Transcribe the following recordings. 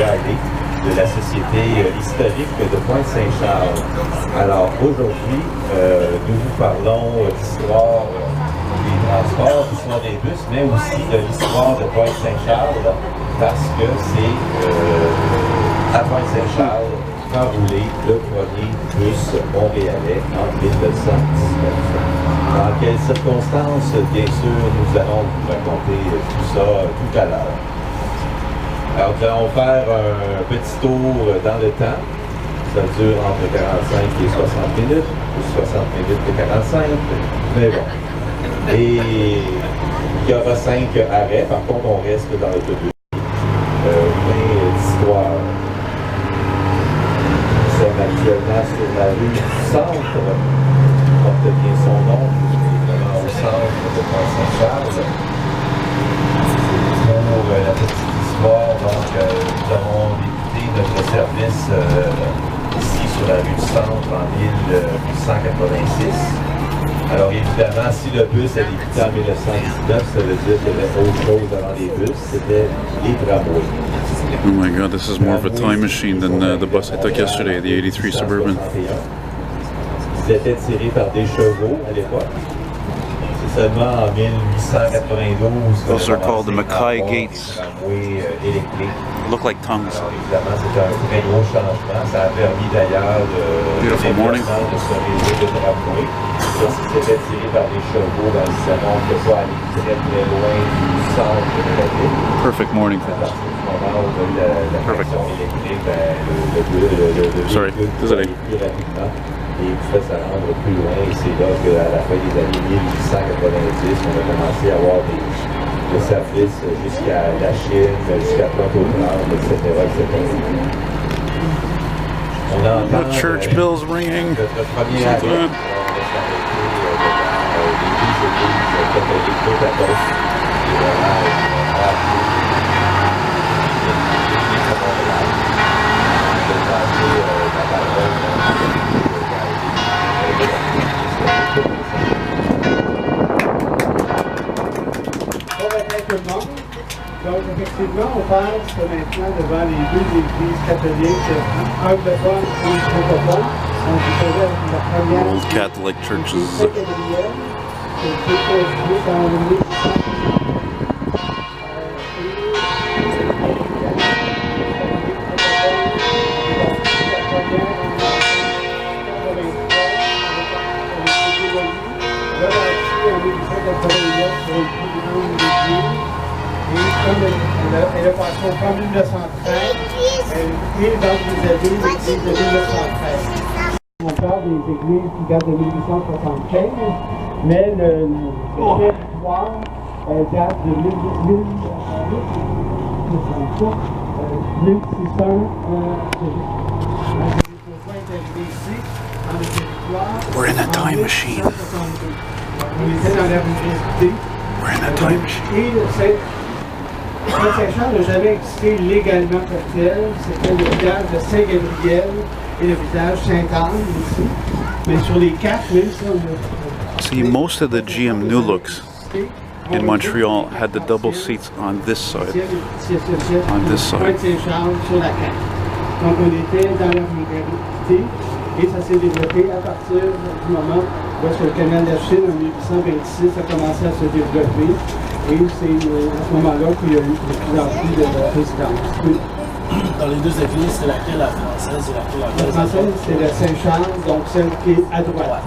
Riley de la Société historique de Pointe-Saint-Charles. Alors aujourd'hui, nous vous parlons d'histoire des transports, d'histoire des bus, mais aussi de l'histoire de Pointe-Saint-Charles, parce que c'est à Pointe-Saint-Charles qu'a roulé le premier bus montréalais en 1919. Dans quelles circonstances, bien sûr, nous allons vous raconter tout ça tout à l'heure. Alors, nous allons faire un petit tour dans le temps. Ça dure entre 45 et 60 minutes, ou 60 minutes et 45, mais bon. Et il y aura 5 arrêts, par contre, on reste dans l'autobus. Plein d'histoire. Nous sommes actuellement sur la rue du Centre, porte bien son nom, évidemment au centre de Pointe-Saint-Charles. Pour la petite histoire, donc nous avons débuté notre service ici sur la rue du Centre en 1886. Alors évidemment, si le bus a débuté en 1919, ça veut dire qu'il y avait autre chose avant les bus, c'était les tramways. Oh my god, this is more of a time machine than the bus I took yesterday, the 83 Suburban. Ils étaient tirés par des chevaux à l'époque. C'est seulement en 1892 Those are called the Mackay Gates. Look like tongues. Alors, évidemment, c'est un très gros changement. Ça a permis d'ailleurs de se réseau de tramway. Ça, c'était tiré par des chevaux dans le salon, on ne peut pas aller très très loin du centre de la ville. Perfect morning for À this. partir du moment où on a eu la traction électrique, le véhicule allait plus rapidement et il pouvait se rendre plus loin. Et c'est là qu'à la fin des années 1890, on a commencé à avoir des services jusqu'à la Chine, jusqu'à Pointe-aux-Trembles, etc., etc. On entend The church bells ringing. notre premier arrêt. Donc, effectivement, on passe maintenant devant les deux églises catholiques anglophones et francophones. Donc, vous savez, la première, Old Catholic churches. Saint-Gabriel, qui a été construite en 1800. Elle a passé au plan 1913 et dans les églises de 1913. On parle des églises qui datent de 1875, mais le territoire date de 1600. We're in a time machine. On était dans la ruralité. We're in a time machine. Et Pointe-Saint-Charles n'a jamais existé légalement comme tel. C'était le village de Saint-Gabriel et le village Sainte-Anne ici. Mais sur les cartes, même si on a... See, most of the GM New Looks in Montreal had the double seats on this side. On this side. Pointe-Saint-Charles sur la carte. Donc on était dans la ruralité et ça s'est développé à partir du moment où le canal de la Chine en 1826 a commencé à se développer. Et c'est à ce moment-là qu'il y a eu de plus en plus de résidences. Dans les deux églises, c'est laquelle la française et laquelle la La française, c'est la Saint-Charles, donc celle qui est à droite.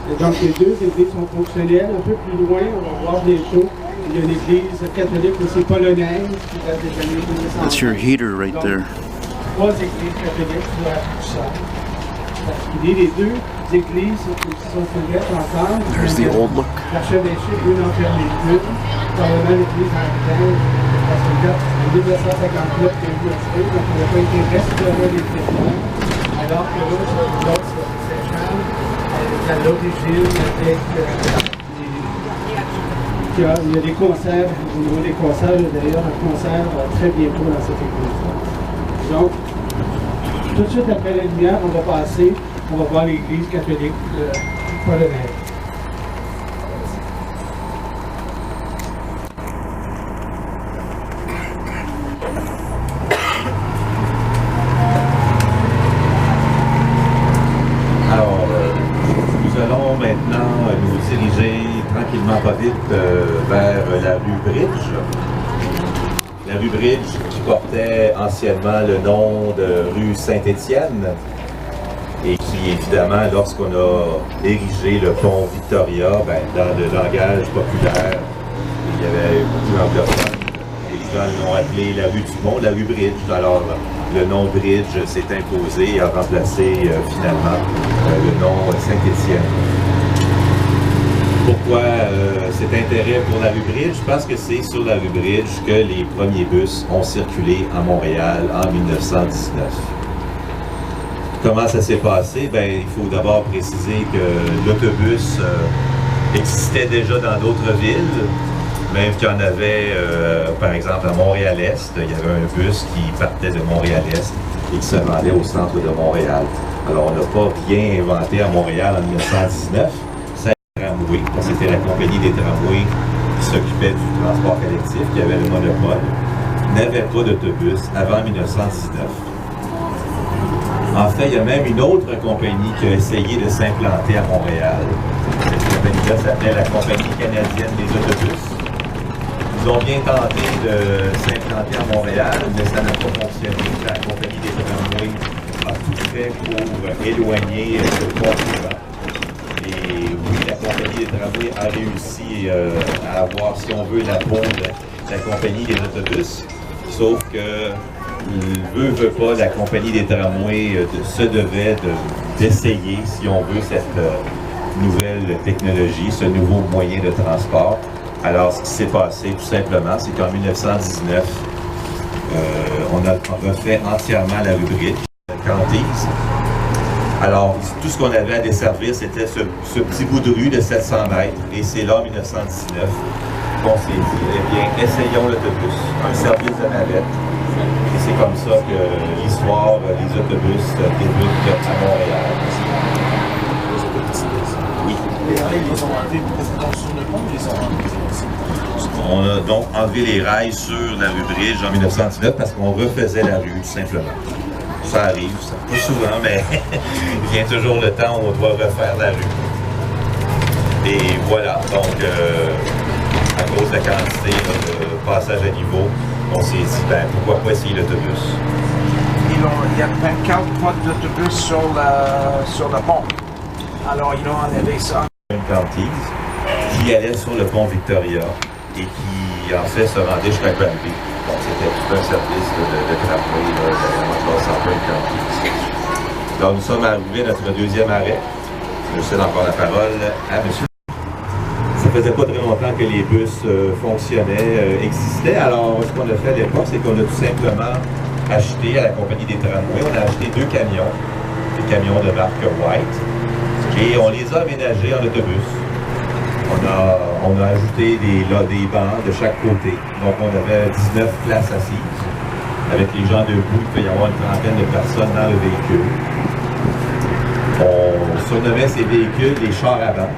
Et donc les deux églises sont fonctionnelles. Un peu plus loin, on va voir bientôt, il y a une église catholique aussi polonaise qui date des années 1900. That's your heater right there. Trois églises catholiques sur la puissance. Les deux églises qui sont ouvertes encore. There's the old look. L'archevêché, une en ferme une. Probablement l'église anglaise, parce que là, en 1959, il y a eu un feu, donc il n'a pas été restauré les chrétiens. Alors que l'autre, c'est Saint-Charles, à l'origine, avec il y a des concerts, au niveau des concerts, d'ailleurs, un concert très bientôt dans cette église-là. Donc, tout de suite après la lumière, on va passer, on va voir l'église catholique polonaise. rue Bridge. La rue Bridge qui portait anciennement le nom de rue Saint-Étienne et qui, évidemment, lorsqu'on a érigé le pont Victoria, ben, dans le langage populaire, il y avait beaucoup d'anglophones. Les gens l'ont appelé la rue du Pont, la rue Bridge. Alors, le nom Bridge s'est imposé et a remplacé finalement le nom Saint-Étienne. Pourquoi cet intérêt pour la rue Bridge? Parce que c'est sur la rue Bridge que les premiers bus ont circulé à Montréal en 1919. Comment ça s'est passé? Bien, il faut d'abord préciser que l'autobus existait déjà dans d'autres villes, même qu'il y en avait, par exemple, à Montréal-Est, il y avait un bus qui partait de Montréal-Est et qui se rendait au centre de Montréal. Alors, on n'a pas rien inventé à Montréal en 1919. Tramway, c'était la compagnie des tramways qui s'occupait du transport collectif, qui avait le monopole, n'avait pas d'autobus avant 1919. En fait, il y a même une autre compagnie qui a essayé de s'implanter à Montréal. Cette compagnie-là s'appelait la Compagnie canadienne des autobus. Ils ont bien tenté de s'implanter à Montréal, mais ça n'a pas fonctionné. La compagnie des tramways a tout fait pour éloigner le concurrent. Et oui, la compagnie des tramways a réussi à avoir, si on veut, la peau de la compagnie des autobus, sauf que, veut pas, la compagnie des tramways se devait d'essayer, si on veut, cette nouvelle technologie, ce nouveau moyen de transport. Alors, ce qui s'est passé, tout simplement, c'est qu'en 1919, on a refait entièrement la rue Bridge, la Cantise. Alors, tout ce qu'on avait à desservir, c'était ce petit bout de rue de 700 mètres. Et c'est là, en 1919, qu'on s'est dit, eh bien, essayons l'autobus, un service de navette. Et c'est comme ça que l'histoire des autobus débute à Montréal. Oui. Les rails, ils ont enlevé sur le pont, ils ont enlevé. On a donc enlevé les rails sur la rue Bridge en 1919 parce qu'on refaisait la rue, tout simplement. Ça arrive, ça pas souvent, mais il vient toujours le temps où on doit refaire la rue. Et voilà, donc à cause de la quantité de passage à niveau, on s'est dit, ben pourquoi pas essayer l'autobus? Il y a 24 points d'autobus sur le pont. Alors ils ont enlevé ça. Une cantise qui allait sur le pont Victoria et qui en fait se rendait jusqu'à Granby. Donc, c'était tout un service de tramway, d'ailleurs, en une cantise. Donc, nous sommes arrivés à notre deuxième arrêt. Je cède encore la parole à monsieur. Ça faisait pas très longtemps que les bus fonctionnaient, existaient. Alors, ce qu'on a fait à l'époque, c'est qu'on a tout simplement acheté à la compagnie des tramways, on a acheté 2 camions, des camions de marque White, et on les a aménagés en autobus. On a ajouté des bancs de chaque côté. Donc, on avait 19 places assises. Avec les gens debout, il peut y avoir une trentaine de personnes dans le véhicule. On surnommait ces véhicules les chars avant.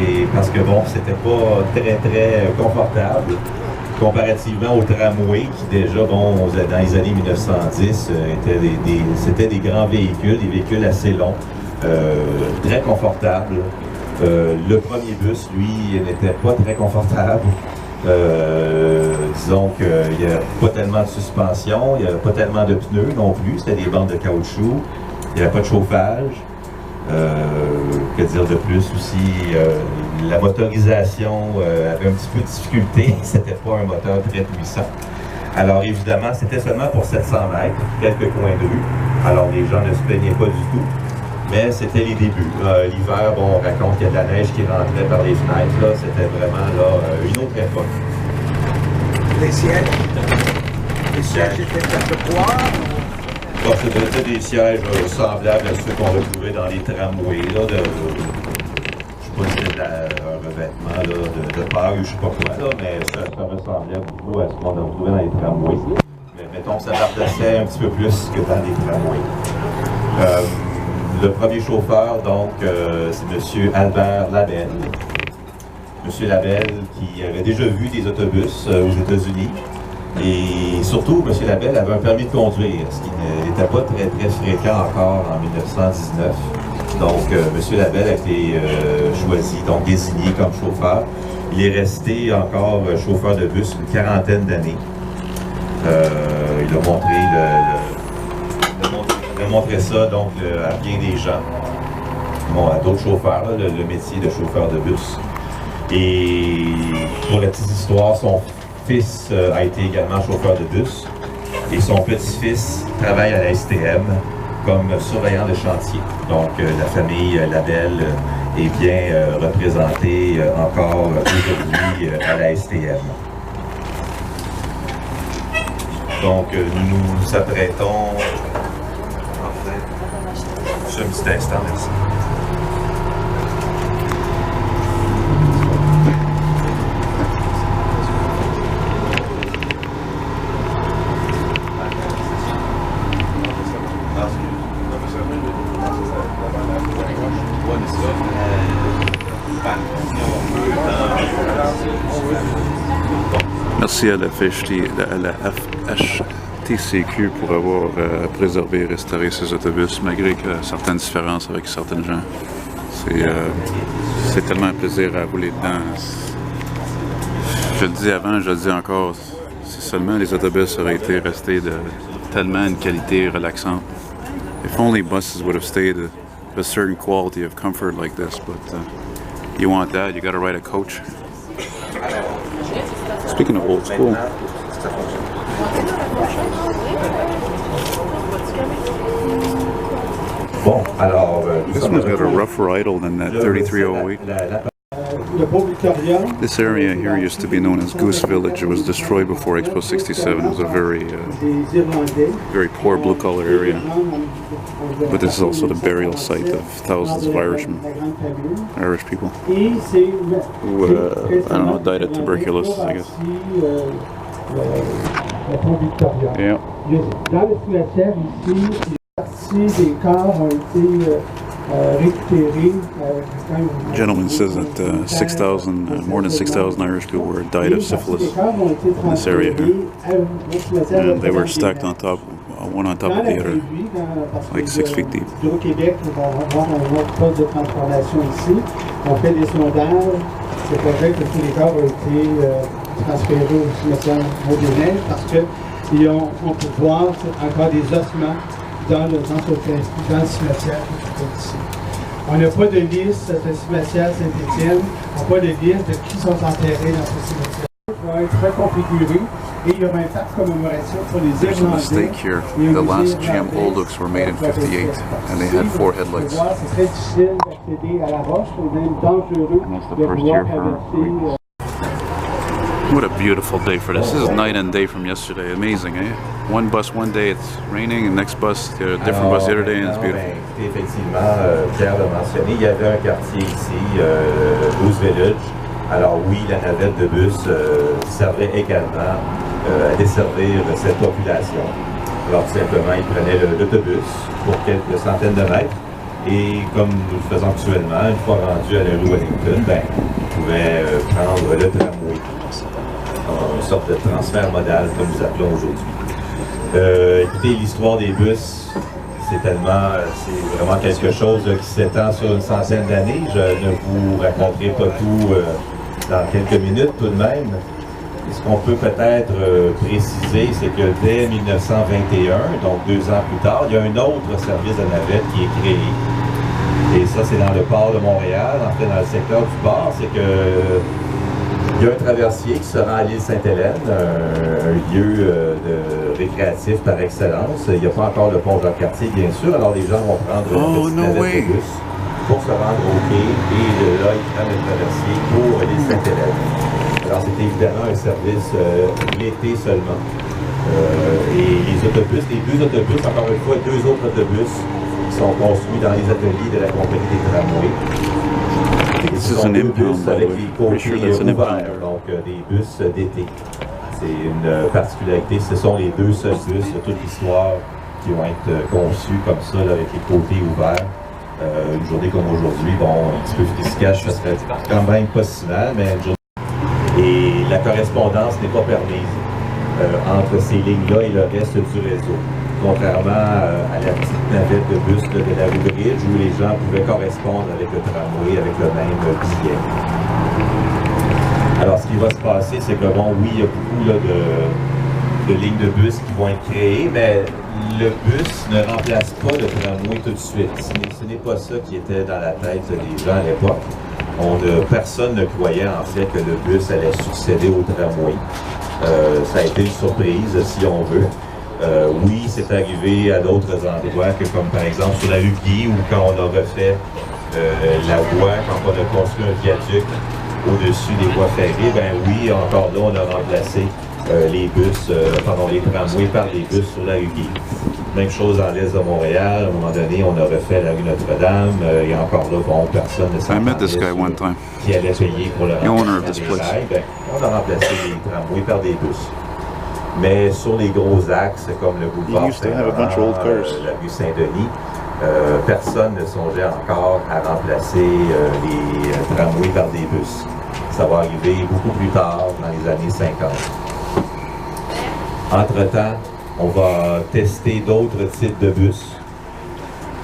Et parce que, bon, c'était pas très, très confortable comparativement au tramway qui, déjà, bon, dans les années 1910, c'était des grands véhicules, des véhicules assez longs, très confortables. Le premier bus, lui, n'était pas très confortable. Disons qu'il n'y avait pas tellement de suspension, il n'y avait pas tellement de pneus non plus, c'était des bandes de caoutchouc, il n'y avait pas de chauffage. Que dire de plus aussi, la motorisation avait un petit peu de difficulté, c'était pas un moteur très puissant. Alors évidemment, c'était seulement pour 700 mètres, quelques coins de rue, alors les gens ne se plaignaient pas du tout. Mais c'était les débuts. L'hiver, bon, on raconte qu'il y a de la neige qui rentrait par les fenêtres. Là, c'était vraiment là, une autre époque. Les sièges étaient de bois. Bon, c'était des sièges semblables à ceux qu'on retrouvait dans les tramways. Là, je ne sais pas si c'était un revêtement là, de paille ou je ne sais pas quoi, là, mais ça ressemblait beaucoup à ce qu'on retrouvait dans les tramways. Mais mettons que ça rapprochait un petit peu plus que dans les tramways. Le premier chauffeur, donc, c'est M. Albert Labelle. M. Labelle qui avait déjà vu des autobus aux États-Unis. Et surtout, M. Labelle avait un permis de conduire, ce qui n'était pas très, très fréquent encore en 1919. Donc, M. Labelle a été choisi, donc désigné comme chauffeur. Il est resté encore chauffeur de bus une quarantaine d'années. Il a montré ça donc, à bien des gens, bon, à d'autres chauffeurs, là, le métier de chauffeur de bus. Et pour la petite histoire, son fils a été également chauffeur de bus et son petit-fils travaille à la STM comme surveillant de chantier. Donc la famille Labelle est bien représentée encore aujourd'hui à la STM. Donc nous nous apprêtons, en fait, juste un petit instant, merci. Merci à la FHTCQ pour avoir préservé et restauré ces autobus, malgré que certaines différences avec certains gens. C'est tellement un plaisir à rouler dedans. Je le dis avant, je le dis encore, si seulement les autobus auraient été restés de tellement une qualité relaxante. If only buses would have stayed a certain quality of comfort like this, but you want that, you gotta ride a coach. Speaking of old school, bon, alors, this one's got a rougher idle than that 3308. This area here used to be known as Goose Village. It was destroyed before Expo 67. It was a very poor blue-collar area. But this is also the burial site of thousands of Irishmen, Irish people, who, I don't know, died of tuberculosis, I guess. Yeah. Dans le cimetière ici, une partie des corps ont été récupérés. Gentleman says that 6,000, more than 6,000 Irish people died of syphilis in this area here. And they were stacked on top, one on top of the other, like 6 feet deep. Au Québec, on va avoir un autre poste de transformation ici. On fait des sondages. C'est pas vrai que tous les corps ont été transférés au cimetière Maudenet parce qu'on peut voir encore des ossements dans le cimetière ici. On n'a pas de liste de cimetière Saint-Étienne, on n'a pas de liste de qui sont enterrés dans ce cimetière. Il va être reconfiguré et il y aura un parc commémoratif pour les There's a Irlandais. mistake here. The last GM Old Looks were made in 58, and they had 4 headlights. C'est très difficile d'accéder à la roche, c'est même dangereux That's the de first pouvoir year for traverser. What a beautiful day for this. This is night and day from yesterday. Amazing, eh? One bus one day it's raining, and next bus, a different bus the other day, and it's beautiful. Effectivement, Pierre l'a mentionné, il y avait un quartier ici, Goose Village. Alors oui, la navette de bus servait également à desservir cette population. Alors tout simplement, ils prenaient l'autobus pour quelques centaines de mètres. Et comme nous le faisons actuellement, une fois rendu à la rue Wellington, ben, ils pouvaient prendre le tramway. Une sorte de transfert modal, comme nous appelons aujourd'hui. Écoutez, l'histoire des bus, c'est vraiment quelque chose qui s'étend sur une centaine d'années. Je ne vous raconterai pas tout dans quelques minutes tout de même. Et ce qu'on peut peut-être préciser, c'est que dès 1921, donc 2 ans plus tard, il y a un autre service de navette qui est créé. Et ça, c'est dans le port de Montréal, en fait dans le secteur du port, c'est que il y a un traversier qui se rend à l'île Sainte-Hélène, un lieu récréatif par excellence. Il n'y a pas encore le pont Jacques-Cartier, bien sûr, alors les gens vont prendre une navette de bus pour se rendre au quai, et de là, ils prennent le traversier pour l'île Sainte-Hélène. Alors, c'est évidemment un service l'été seulement. Et les autobus, les 2 autobus, encore une fois, 2 autres autobus qui sont construits dans les ateliers de la compagnie des tramways. This is an impound, by the way. Pretty sure that's an impound. Donc des bus d'été. C'est une particularité. Ce sont les 2 seuls bus de toute l'histoire qui vont être conçus comme ça, là, avec les côtés ouverts. Une journée comme aujourd'hui, bon, un petit peu efficace, ça serait quand même pas si mal, mais une journée. Et la correspondance n'est pas permise entre ces lignes-là et le reste du réseau. Contrairement à la petite navette de bus de la rue Bridge où les gens pouvaient correspondre avec le tramway avec le même billet. Alors, ce qui va se passer, c'est que, bon, oui, il y a beaucoup là, de lignes de bus qui vont être créées, mais le bus ne remplace pas le tramway tout de suite. Ce n'est pas ça qui était dans la tête des gens à l'époque. Personne ne croyait, en fait, que le bus allait succéder au tramway. Ça a été une surprise, si on veut. Oui, c'est arrivé à d'autres endroits, que comme par exemple sur la rue Guy, ou quand on a refait la voie, quand on a construit un viaduc au-dessus des voies ferrées, ben oui, encore là, on a remplacé les bus, les tramways par des bus sur la rue Guy. Même chose dans l'est de Montréal, à un moment donné, on a refait la rue Notre-Dame, et encore là, bon, personne ne s'entendait qui allait payer pour le remplacement des rails. Ben, on a remplacé les tramways par des bus. Mais sur les gros axes, comme le boulevard Saint-Laurent, la rue Saint-Denis, personne ne songeait encore à remplacer les tramways par des bus. Ça va arriver beaucoup plus tard, dans les années 50. Entre-temps, on va tester d'autres types de bus.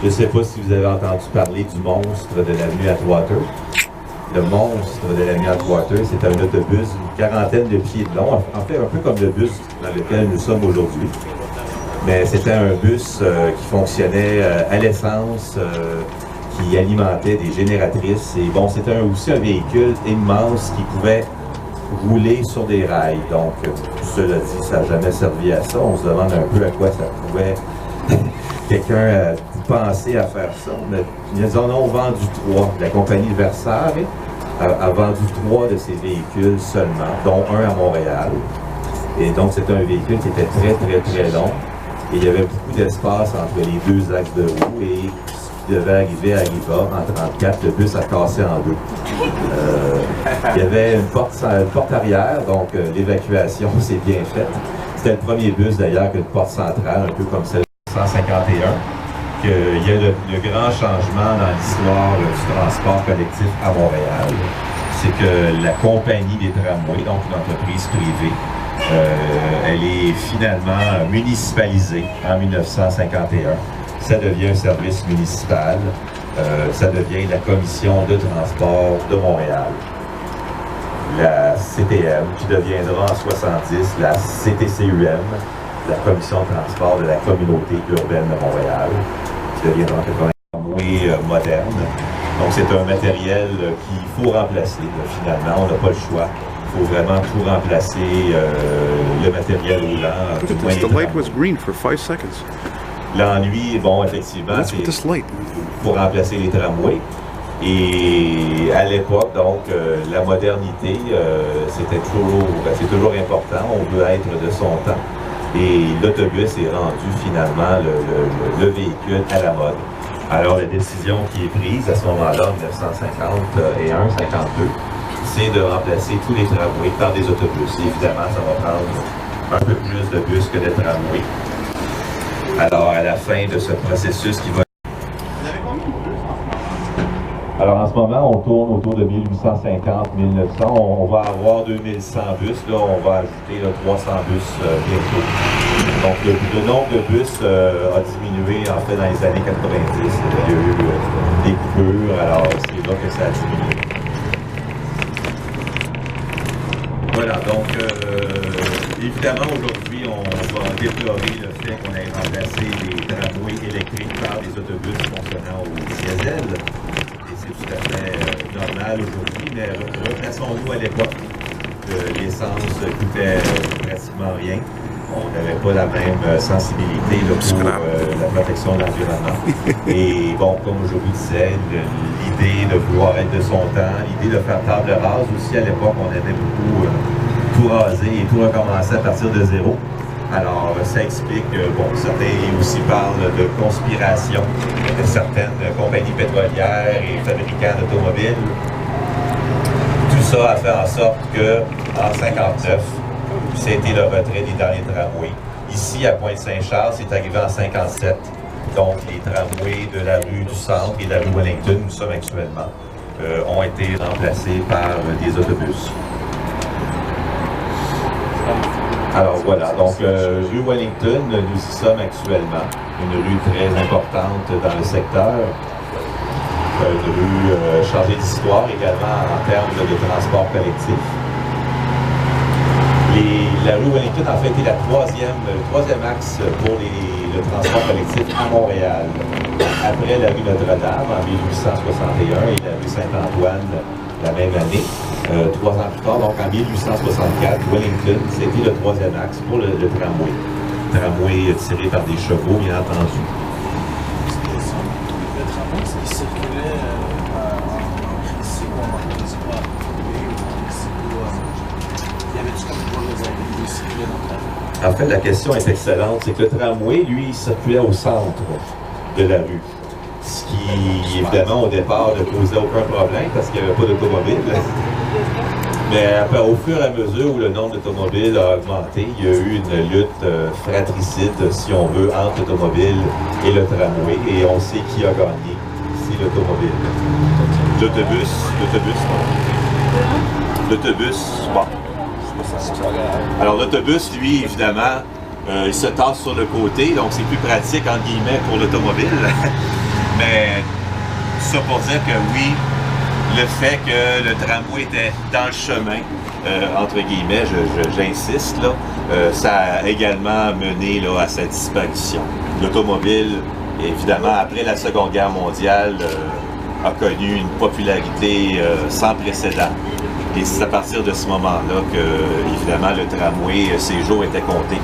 Je ne sais pas si vous avez entendu parler du monstre de l'avenue Atwater. Le monstre de l'avenue Atwater, c'est un autobus d'une quarantaine de pieds de long, en fait un peu comme le bus dans lequel nous sommes aujourd'hui. Mais c'était un bus qui fonctionnait à l'essence, qui alimentait des génératrices. Et bon, c'était aussi un véhicule immense qui pouvait rouler sur des rails. Donc, cela dit, ça n'a jamais servi à ça. On se demande un peu à quoi ça pouvait quelqu'un penser à faire ça. Mais ils en ont vendu 3. La compagnie Versailles a vendu 3 de ces véhicules seulement, dont un à Montréal. Et donc, c'était un véhicule qui était très, très, très long. Et il y avait beaucoup d'espace entre les deux axes de roue. Et ce qui devait arriver à Riva en 1934, le bus a cassé en deux. Il y avait une porte arrière, donc l'évacuation s'est bien faite. C'était le premier bus d'ailleurs qu'une porte centrale, un peu comme celle de 151. Il y a le grand changement dans l'histoire du transport collectif à Montréal. C'est que la compagnie des tramways, donc une entreprise privée, elle est finalement municipalisée en 1951. Ça devient un service municipal. Ça devient la Commission de transport de Montréal. La CTM, qui deviendra en 70 la CTCUM, la Commission de transport de la Communauté urbaine de Montréal, qui deviendra un tramway moderne. Donc c'est un matériel qu'il faut remplacer, finalement, on n'a pas le choix. Il faut vraiment tout remplacer, le matériel roulant. L'ennui, bon, effectivement, c'est pour remplacer les tramways. Et à l'époque, donc, la modernité, c'est toujours important, on veut être de son temps. Et l'autobus est rendu finalement le véhicule à la mode. Alors la décision qui est prise à ce moment-là, en 1951, 52, c'est de remplacer tous les tramways par des autobus. Et évidemment, ça va prendre un peu plus de bus que de tramways. Alors, à la fin de ce processus qui va... Alors, en ce moment, on tourne autour de 1850-1900. On va avoir 2100 bus. Là, on va ajouter 300 bus bientôt. Donc, le nombre de bus a diminué, en fait, dans les années 90. Il y a eu des coupures, alors c'est là que ça a diminué. Voilà, donc, évidemment, aujourd'hui, on va déplorer le fait qu'on ait remplacé les tramways électriques par des autobus fonctionnant au diesel. Et c'est tout à fait normal aujourd'hui, mais replaçons-nous à l'époque. L'essence coûtait pratiquement rien. On n'avait pas la même sensibilité là, pour la protection de l'environnement. Et bon, comme je vous disais, l'idée de vouloir être de son temps, l'idée de faire table rase aussi, à l'époque, on aimait beaucoup tout raser et tout recommencer à partir de zéro. Alors, ça explique, bon, certains aussi parlent de conspiration de certaines compagnies pétrolières et fabricants d'automobiles. Tout ça a fait en sorte qu'en 1959, c'était le retrait des derniers tramways. Ici, à Pointe-Saint-Charles, c'est arrivé en 1957. Donc, les tramways de la rue du Centre et de la rue Wellington, où nous sommes actuellement, ont été remplacés par des autobus. Alors voilà, donc rue Wellington, nous y sommes actuellement. Une rue très importante dans le secteur. Une rue chargée d'histoire également en termes de transport collectif. La rue Wellington a en fait été le troisième axe pour le transport collectif à Montréal. Après la rue Notre-Dame en 1861 et la rue Saint-Antoine la même année. 3 ans plus tard, donc en 1864, Wellington, c'était le troisième axe pour le tramway. Tramway tiré par des chevaux, bien entendu. Le tramway, il circulait En fait, la question est excellente. C'est que le tramway, lui, il circulait au centre de la rue. Ce qui, évidemment, au départ, ne causait aucun problème parce qu'il n'y avait pas d'automobile. Mais après, au fur et à mesure où le nombre d'automobiles a augmenté, il y a eu une lutte fratricide, si on veut, entre l'automobile et le tramway. Et on sait qui a gagné. C'est l'automobile. L'autobus, bon. Alors l'autobus, lui, évidemment, il se tasse sur le côté, donc c'est plus pratique, entre guillemets, pour l'automobile. Mais ça pour dire que oui, le fait que le tramway était dans le chemin, entre guillemets, j'insiste, là, ça a également mené là, à sa disparition. L'automobile, évidemment, après la Seconde Guerre mondiale, a connu une popularité sans précédent. Et c'est à partir de ce moment-là que, évidemment, le tramway, ses jours étaient comptés.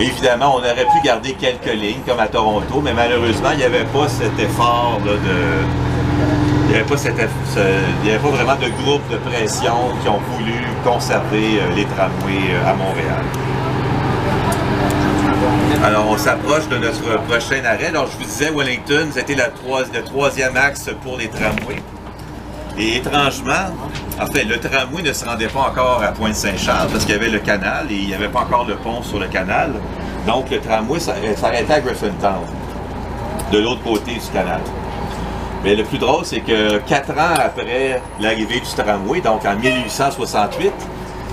Évidemment, on aurait pu garder quelques lignes, comme à Toronto, mais malheureusement, il n'y avait pas cet effort là, il n'y avait pas vraiment de groupe de pression qui ont voulu conserver les tramways à Montréal. Alors, on s'approche de notre prochain arrêt. Alors, je vous disais, Wellington, c'était le troisième axe pour les tramways. Et étrangement, en fait, le tramway ne se rendait pas encore à Pointe-Saint-Charles parce qu'il y avait le canal et il n'y avait pas encore le pont sur le canal. Donc, le tramway s'arrêtait à Griffintown, de l'autre côté du canal. Mais le plus drôle, c'est que 4 ans après l'arrivée du tramway, donc en 1868,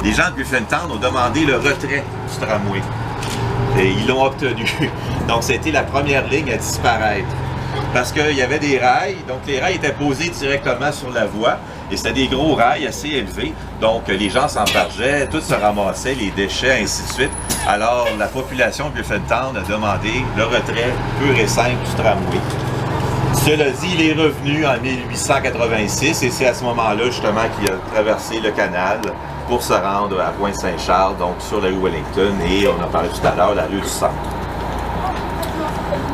les gens de Griffintown ont demandé le retrait du tramway. Et ils l'ont obtenu. Donc, c'était la première ligne à disparaître. Parce qu'il y avait des rails, donc les rails étaient posés directement sur la voie, et c'était des gros rails assez élevés, donc les gens s'embargeaient, tout se ramassait, les déchets, ainsi de suite. Alors la population de Griffintown a demandé le retrait pur et simple du tramway. Cela dit, il est revenu en 1886, et c'est à ce moment-là justement qu'il a traversé le canal pour se rendre à Pointe-Saint-Charles, donc sur la rue Wellington, et on en parlait tout à l'heure, la rue du Centre.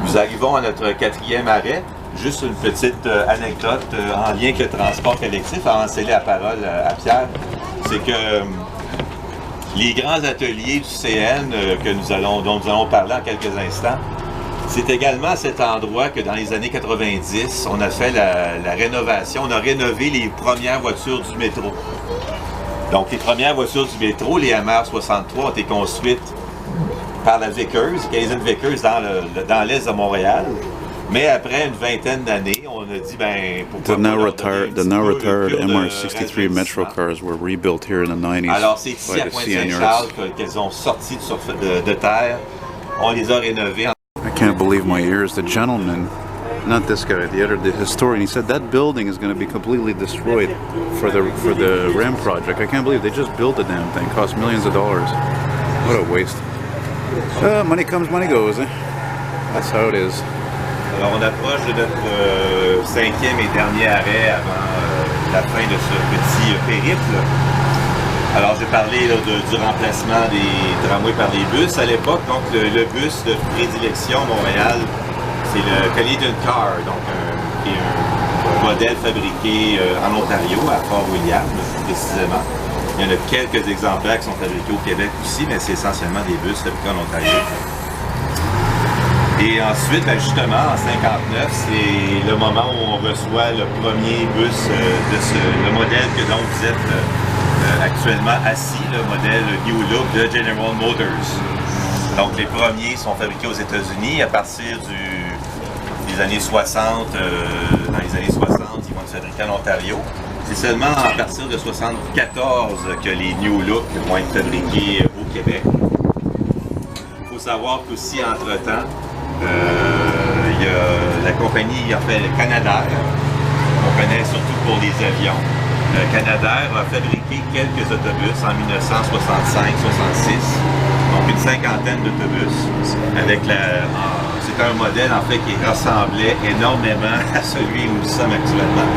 Nous arrivons à notre 4e arrêt. Juste une petite anecdote en lien avec le transport collectif, avant de céder la parole à Pierre. C'est que les grands ateliers du CN dont nous allons parler en quelques instants, c'est également à cet endroit que dans les années 90, on a fait la rénovation, on a rénové les premières voitures du métro. Donc les premières voitures du métro, les MR63, ont été construites par la Vickers, Canadian Vickers dans l'est de Montréal. Mais après une vingtaine d'années, on a dit, ben, pourquoi The now retired MR63 Metro cars were rebuilt here in the 90s. Alors, c'est ici à Pointe-Saint-Charles qu'elles ont sorti de terre. On les a rénovées. I can't believe my ears. The gentleman, not this guy, the historian, he said that building is going to be completely destroyed for the REM project. I can't believe they just built the damn thing. It cost millions of dollars. What a waste. Money comes, money goes. Eh? That's how it is. Alors, on approche de notre 5e et dernier arrêt avant la fin de ce petit périple. Alors, j'ai parlé là, du remplacement des tramways par les bus à l'époque. Donc, le bus de prédilection à Montréal, c'est le Canadian Car, donc qui est un modèle fabriqué en Ontario, à Fort-William, précisément. Il y en a quelques exemplaires qui sont fabriqués au Québec aussi, mais c'est essentiellement des bus fabriqués en Ontario. Et ensuite, ben justement, en 59, c'est le moment où on reçoit le premier bus le modèle dont vous êtes actuellement assis, le modèle New Look de General Motors. Donc les premiers sont fabriqués aux États-Unis à partir des années 60. Dans les années 60, ils vont être fabriqués en Ontario. C'est seulement à partir de 74 que les New Look vont être fabriqués au Québec. Il faut savoir qu'aussi, entre-temps, il y a la compagnie, en fait, Canadair, qu'on connaît surtout pour les avions, Canadair a fabriqué quelques autobus en 1965-66, donc une cinquantaine d'autobus. C'était un modèle en fait qui ressemblait énormément à celui où nous sommes actuellement,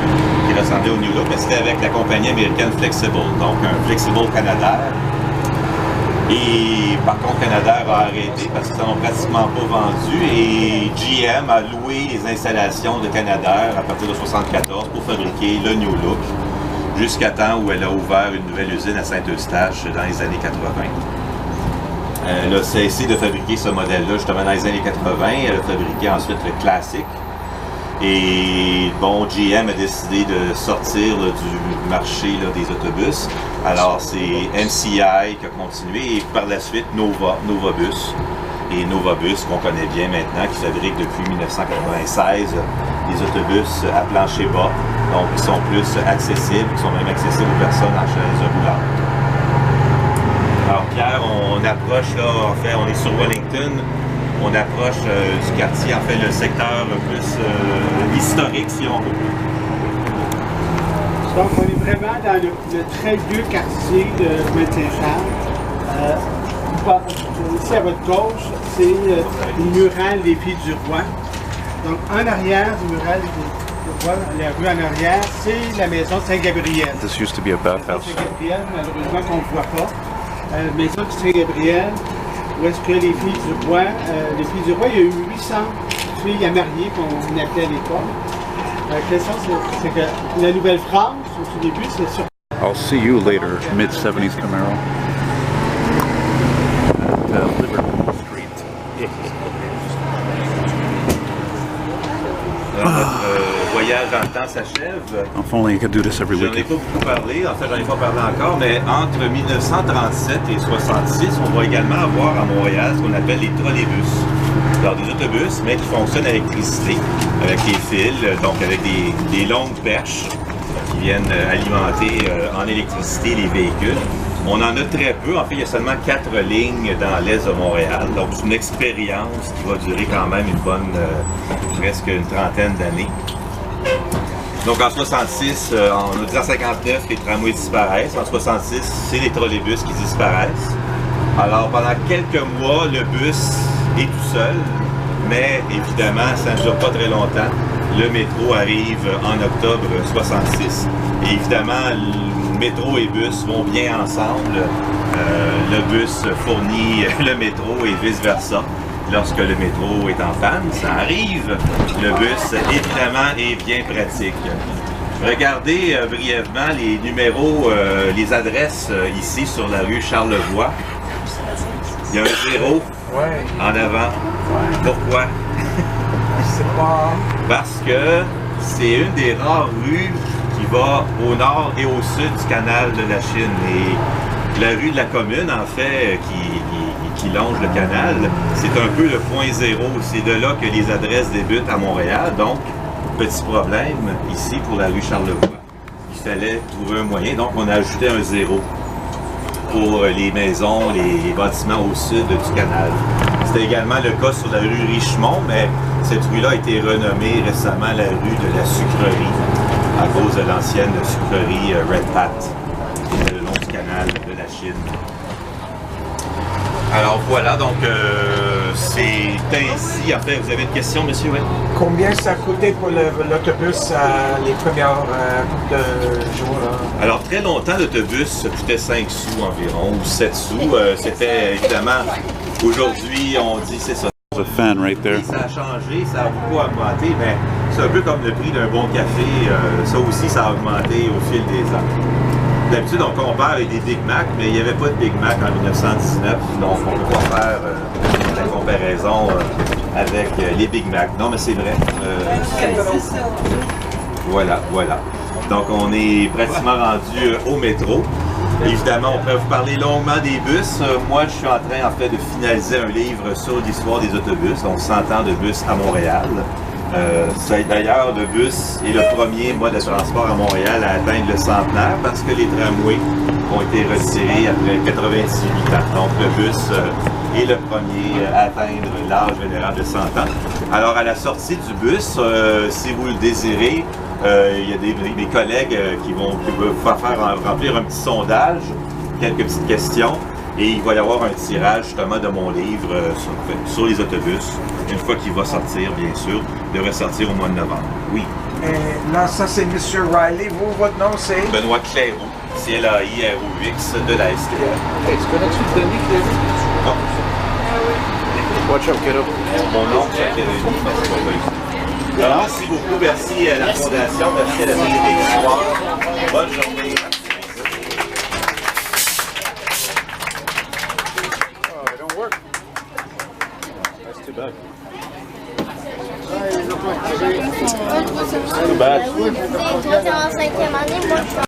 qui ressemblait au New Look, mais c'était avec la compagnie américaine Flexible, donc un Flexible Canadair. Et par contre, Canadair a arrêté parce qu'ils n'en ont pratiquement pas vendu et GM a loué les installations de Canadair à partir de 1974 pour fabriquer le New Look jusqu'à temps où elle a ouvert une nouvelle usine à Saint-Eustache dans les années 80. Elle a cessé de fabriquer ce modèle-là justement dans les années 80. Elle a fabriqué ensuite le Classic. Et bon, GM a décidé de sortir là, du marché là, des autobus. Alors c'est MCI qui a continué et par la suite Novabus. Et Novabus qu'on connaît bien maintenant, qui fabrique depuis 1996 des autobus à plancher bas. Donc ils sont plus accessibles, ils sont même accessibles aux personnes en chaise roulante. Alors Pierre, on approche là, en fait on est sur Wellington. On approche du quartier, en fait, le secteur plus historique, si on veut. Donc, on est vraiment dans le très vieux quartier de Pointe-Saint-Charles. Ici, à votre gauche, c'est le mural des Filles du Roi. Donc, en arrière du mural des Filles du Roi, la rue en arrière, c'est la maison Saint-Gabriel. This used to be a bathhouse. Saint-Gabriel, malheureusement, qu'on ne voit pas. Maison de Saint-Gabriel. Où est-ce que les filles du roi, il y a eu 800 filles à marier qu'on appelait à l'époque. La question, c'est que la Nouvelle-France, au tout début, c'est sur... I'll see you later, mid-70s Camaro. At Liverpool Street. Alors, notre voyage dans le temps s'achève. If only I could do this every J'en ai weekend. pas beaucoup parlé, en fait j'en ai pas parlé encore, mais entre 1937 et 1966, on va également avoir à Montréal ce qu'on appelle les trolleybus. Alors des autobus, mais qui fonctionnent à l'électricité, avec des fils, donc avec des longues perches qui viennent alimenter en électricité les véhicules. On en a très peu, en fait il y a seulement 4 lignes dans l'est de Montréal, donc c'est une expérience qui va durer quand même une bonne, presque une trentaine d'années. Donc en 66, en 1959, les tramways disparaissent. En 66, c'est les trolleybus qui disparaissent. Alors pendant quelques mois, le bus est tout seul, mais évidemment, ça ne dure pas très longtemps. Le métro arrive en octobre 66. Et évidemment, le métro et bus vont bien ensemble. Le bus fournit le métro et vice-versa. Lorsque le métro est en panne, ça arrive. Le bus, évidemment, est bien pratique. Regardez brièvement les numéros, les adresses ici sur la rue Charlevoix. Il y a un 0 en avant. Pourquoi? C'est pas... Parce que c'est une des rares rues qui va au nord et au sud du canal de la Chine. Et la rue de la Commune, en fait, qui longe le canal, c'est un peu le point zéro. C'est de là que les adresses débutent à Montréal. Donc, petit problème ici pour la rue Charlevoix. Il fallait trouver un moyen. Donc, on a ajouté un 0 pour les maisons, les bâtiments au sud du canal. C'était également le cas sur la rue Richemont, mais cette rue-là a été renommée récemment la rue de la Sucrerie à cause de l'ancienne sucrerie Red Pat, le long du canal de la Chine. Alors voilà, donc c'est ainsi. En fait, vous avez une question, monsieur? Oui. Combien ça a coûté pour l'autobus les premières coups de jours? Alors très longtemps, l'autobus coûtait 5 sous environ, ou 7 sous. C'était évidemment, aujourd'hui, on dit c'est ça. There's a fan right there. Ça a changé, ça a beaucoup augmenté, mais c'est un peu comme le prix d'un bon café. Ça aussi, ça a augmenté au fil des ans. D'habitude, on compare avec des Big Mac, mais il n'y avait pas de Big Mac en 1919, donc on ne peut pas faire la comparaison avec les Big Mac. Non, mais c'est vrai. Voilà. Donc, on est pratiquement rendu au métro. Évidemment, on pourrait vous parler longuement des bus. Moi, je suis en train, en fait, de finaliser un livre sur l'histoire des autobus, donc 100 ans de bus à Montréal. D'ailleurs, le bus est le premier mode de transport à Montréal à atteindre le centenaire parce que les tramways ont été retirés après 98 ans. Donc, le bus est le premier à atteindre l'âge vénérable de 100 ans. Alors, à la sortie du bus, si vous le désirez, Il y a des collègues qui vont faire remplir un petit sondage, quelques petites questions, et il va y avoir un tirage justement de mon livre sur les autobus, une fois qu'il va sortir, bien sûr. Il devrait sortir au mois de novembre. Oui. Et là, ça c'est M. Riley. Vous, votre nom c'est? Benoît Clairoux, CLAIROUX de la STL. Hey, tu connais-tu Denis Clairoux? Non. Watch up, kiddo. Mon nom, c'est Denis, mais c'est pas vrai. Alors, merci beaucoup, merci à la Fondation, merci à la Société d'Histoire. Bonne journée. Oh, it don't work. That's too bad. Toi, t'es en 5e année, moi, je suis